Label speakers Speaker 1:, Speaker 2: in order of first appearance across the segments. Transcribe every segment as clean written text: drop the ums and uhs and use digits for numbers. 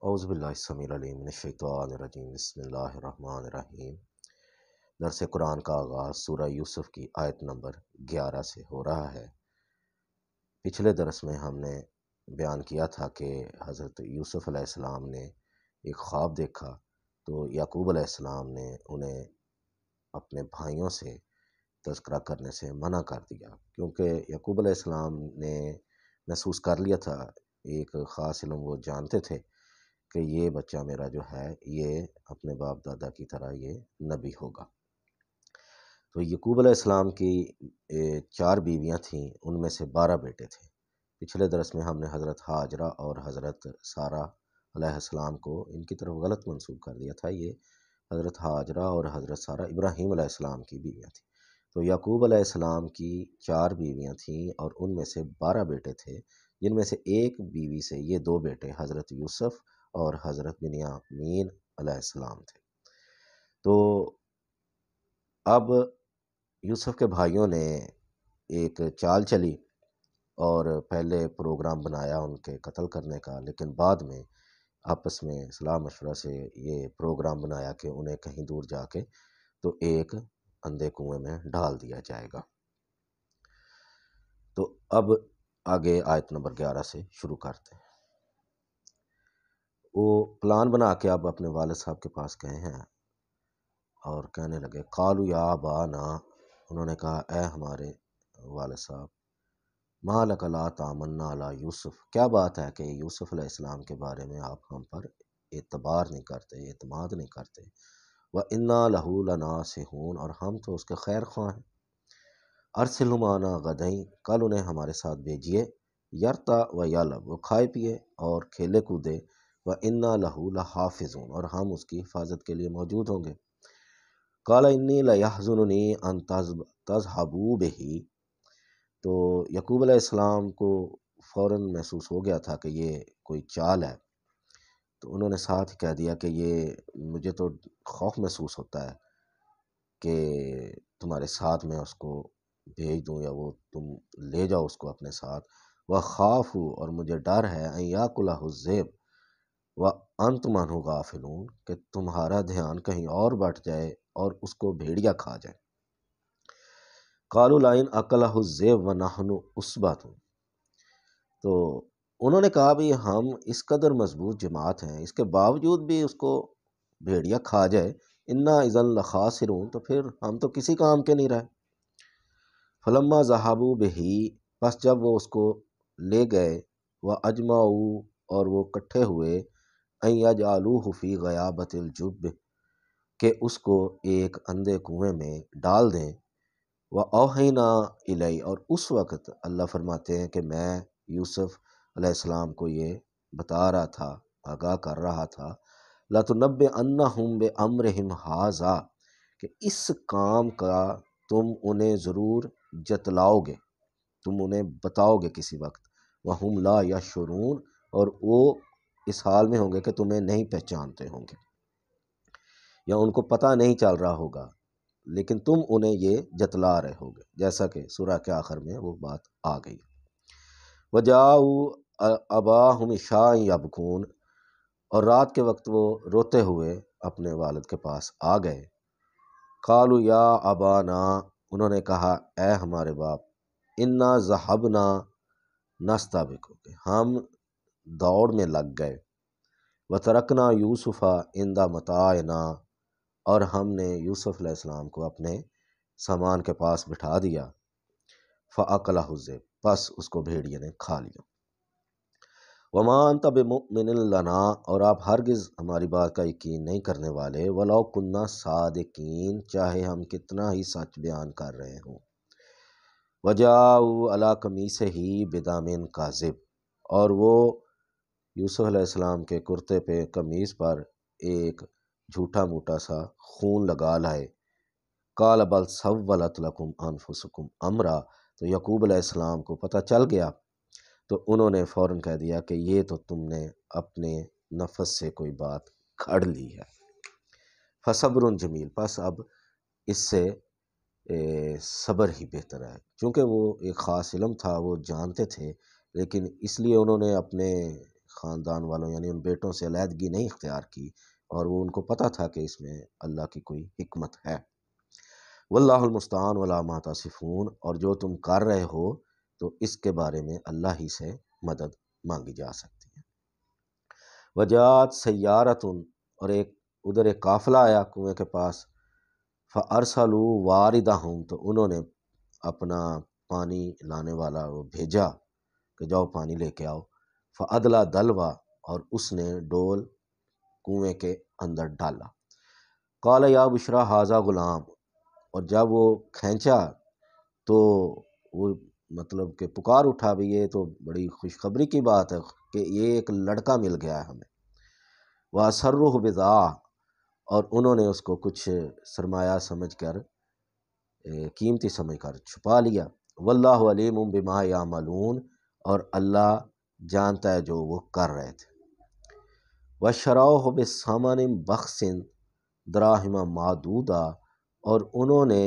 Speaker 1: اعوذ باللہ السمیع العلیم من الشیطان الرجیم بسم اللہ الرحمن الرحیم۔ درس قرآن کا آغاز سورہ یوسف کی آیت نمبر 11 سے ہو رہا ہے۔ پچھلے درس میں ہم نے بیان کیا تھا کہ حضرت یوسف علیہ السلام نے ایک خواب دیکھا تو یعقوب علیہ السلام نے انہیں اپنے بھائیوں سے تذکرہ کرنے سے منع کر دیا، کیونکہ یعقوب علیہ السلام نے محسوس کر لیا تھا، ایک خاص علم وہ جانتے تھے کہ یہ بچہ میرا جو ہے یہ اپنے باپ دادا کی طرح یہ نبی ہوگا۔ تو یعقوب علیہ السلام کی 4 بیویاں تھیں، ان میں سے 12 بیٹے تھے۔ پچھلے درس میں ہم نے حضرت ہاجرہ اور حضرت سارہ علیہ السلام کو ان کی طرف غلط منسوب کر دیا تھا۔ یہ حضرت ہاجرہ اور حضرت سارہ ابراہیم علیہ السلام کی بیویاں تھیں۔ تو یعقوب علیہ السلام کی 4 بیویاں تھیں اور ان میں سے 12 بیٹے تھے، جن میں سے ایک بیوی سے یہ 2 بیٹے حضرت یوسف اور حضرت بنیامین علیہ السلام تھے۔ تو اب یوسف کے بھائیوں نے ایک چال چلی اور پہلے پروگرام بنایا ان کے قتل کرنے کا، لیکن بعد میں آپس میں صلاح مشورہ سے یہ پروگرام بنایا کہ انہیں کہیں دور جا کے تو ایک اندھے کنویں میں ڈال دیا جائے گا۔ تو اب آگے آیت نمبر 11 سے شروع کرتے ہیں۔ وہ پلان بنا کے اب اپنے والد صاحب کے پاس گئے ہیں اور کہنے لگے قالوا یا ابانا، انہوں نے کہا اے ہمارے والد صاحب، ما لک لا تامنا علی یوسف، کیا بات ہے کہ یوسف علیہ السلام کے بارے میں آپ ہم پر اعتبار نہیں کرتے، اعتماد نہیں کرتے، وَإِنَّا لَهُ لَنَاصِحُونَ، اور ہم تو اس کے خیر خواہ ہیں۔ ارسلہ معنا غدین، کل انہیں ہمارے ساتھ بھیجیے، یرتا و یلب، وہ کھائے پیے اور کھیلے کودے، وَإِنَّا لَهُ لَحَافِظُونَ، اور ہم اس کی حفاظت کے لیے موجود ہوں گے۔ قال انی لیحزننی ان تذهبوا به، تو یعقوب علیہ السلام کو فوراً محسوس ہو گیا تھا کہ یہ کوئی چال ہے، تو انہوں نے ساتھ ہی کہہ دیا کہ یہ مجھے تو خوف محسوس ہوتا ہے کہ تمہارے ساتھ میں اس کو بھیج دوں یا وہ تم لے جاؤ اس کو اپنے ساتھ، وخاف، اور مجھے ڈر ہے ان یاکلہ الذئب وانتم عنہ غافلون، کہ تمہارا دھیان کہیں اور بٹ جائے اور اس کو بھیڑیا کھا جائے۔ قالوا لئن اکلہ الذئب ونحن عصبۃ، تو انہوں نے کہا بھی ہم اس قدر مضبوط جماعت ہیں، اس کے باوجود بھی اس کو بھیڑیا کھا جائے، انا اذا لخاسرون، تو پھر ہم تو کسی کام کے نہیں رہے۔ فلما ذهبوا به، پس جب وہ اس کو لے گئے، واجمعوا، اور وہ اکٹھے ہوئے، ان یجعلوہ فی غیابۃ الجب، کہ اس کو ایک اندھے کنویں میں ڈال دیں، وَأَوْحَيْنَا إِلَيْهِ، اور اس وقت اللہ فرماتے ہیں کہ میں یوسف علیہ السلام کو یہ بتا رہا تھا، آگاہ کر رہا تھا، لَتُنَبِّئَنَّهُم بِأَمْرِهِمْ هَٰذَا، کہ اس کام کا تم انہیں ضرور جتلاؤ گے، تم انہیں بتاؤ گے کسی وقت، وَهُمْ لَا يَشْعُرُونَ، اور وہ اس حال میں ہوں گے کہ تمہیں نہیں پہچانتے ہوں گے یا ان کو پتہ نہیں چل رہا ہوگا، لیکن تم انہیں یہ جتلا رہے ہوگے، جیسا کہ سورہ کے آخر میں وہ بات آ گئی۔ وَجَاءُوا أَبَاهُمْ عِشَاءً يَبْكُونَ، اور رات کے وقت وہ روتے ہوئے اپنے والد کے پاس آ گئے۔ قالوا یا ابانا، انہوں نے کہا اے ہمارے باپ، انا ذهبنا نستبق، کہ ہم دوڑ میں لگ گئے، وترکنا یوسف عند متاعنا، اور ہم نے یوسف علیہ السلام کو اپنے سامان کے پاس بٹھا دیا، فأکلہ الذئب، پس اس کو بھیڑیے نے کھا لیا۔ وما انت بمؤمن لنا، اور آپ ہرگز ہماری بات کا یقین نہیں کرنے والے، ولو کنا صادقین، چاہے ہم کتنا ہی سچ بیان کر رہے ہوں۔ وجاءوا علی قمیصہ بدم کاذب، اور وہ یوسف علیہ السلام کے کرتے پہ قمیص پر ایک جھوٹا موٹا سا خون لگا لائے۔ قال بل سولت لکم انفسکم امرا، تو یعقوب علیہ السلام کو پتہ چل گیا، تو انہوں نے فوراً کہہ دیا کہ یہ تو تم نے اپنے نفس سے کوئی بات کھڑ لی ہے۔ فصبر جمیل، پس اب اس سے صبر ہی بہتر ہے، چونکہ وہ ایک خاص علم تھا، وہ جانتے تھے، لیکن اس لیے انہوں نے اپنے خاندان والوں یعنی ان بیٹوں سے علیحدگی نہیں اختیار کی، اور وہ ان کو پتہ تھا کہ اس میں اللہ کی کوئی حکمت ہے۔ واللہ المستعان ولا ما تصفون، اور جو تم کر رہے ہو تو اس کے بارے میں اللہ ہی سے مدد مانگی جا سکتی ہے۔ وجات سیارت، اور ادھر ایک قافلہ آیا کنویں کے پاس، فارسلوا واردہم، تو انہوں نے اپنا پانی لانے والا وہ بھیجا کہ جاؤ پانی لے کے آؤ، فادلا دلوا، اور اس نے ڈول کنویں کے اندر ڈالا، قال یا بشرا ھذا غلام، اور جب وہ کھینچا تو وہ مطلب کہ پکار اٹھا بھی، یہ تو بڑی خوشخبری کی بات ہے کہ یہ ایک لڑکا مل گیا ہے ہمیں، وَأَسَرُّهُ بِضَاعَةً، اور انہوں نے اس کو کچھ سرمایہ سمجھ کر، قیمتی سمجھ کر چھپا لیا، واللہ علیم بما یعملون، اور اللہ جانتا ہے جو وہ کر رہے تھے، وَشَرَوْهُ بِثَمَنٍ بَخْسٍ دَرَاهِمَ مَعْدُودَةٍ، اور انہوں نے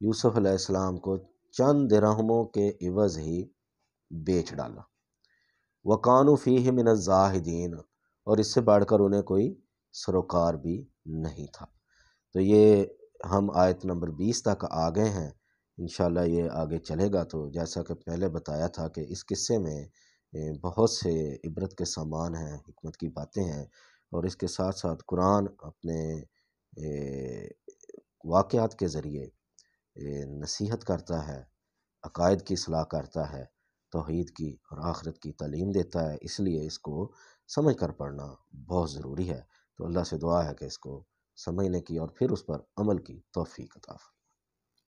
Speaker 1: یوسف علیہ السلام کو چند درہموں کے عوض ہی بیچ ڈالا، وَكَانُوا فِيهِ مِنَ الزَّاهِدِينَ، اور اس سے بڑھ کر انہیں کوئی سروکار بھی نہیں تھا۔ تو یہ ہم آیت نمبر 20 تک آ گئے ہیں، انشاءاللہ یہ آگے چلے گا۔ تو جیسا کہ پہلے بتایا تھا کہ اس قصے میں بہت سے عبرت کے سامان ہیں، حکمت کی باتیں ہیں، اور اس کے ساتھ ساتھ قرآن اپنے واقعات کے ذریعے نصیحت کرتا ہے، عقائد کی اصلاح کرتا ہے، توحید کی اور آخرت کی تعلیم دیتا ہے، اس لیے اس کو سمجھ کر پڑھنا بہت ضروری ہے۔ تو اللہ سے دعا ہے کہ اس کو سمجھنے کی اور پھر اس پر عمل کی توفیق عطا فرمائے۔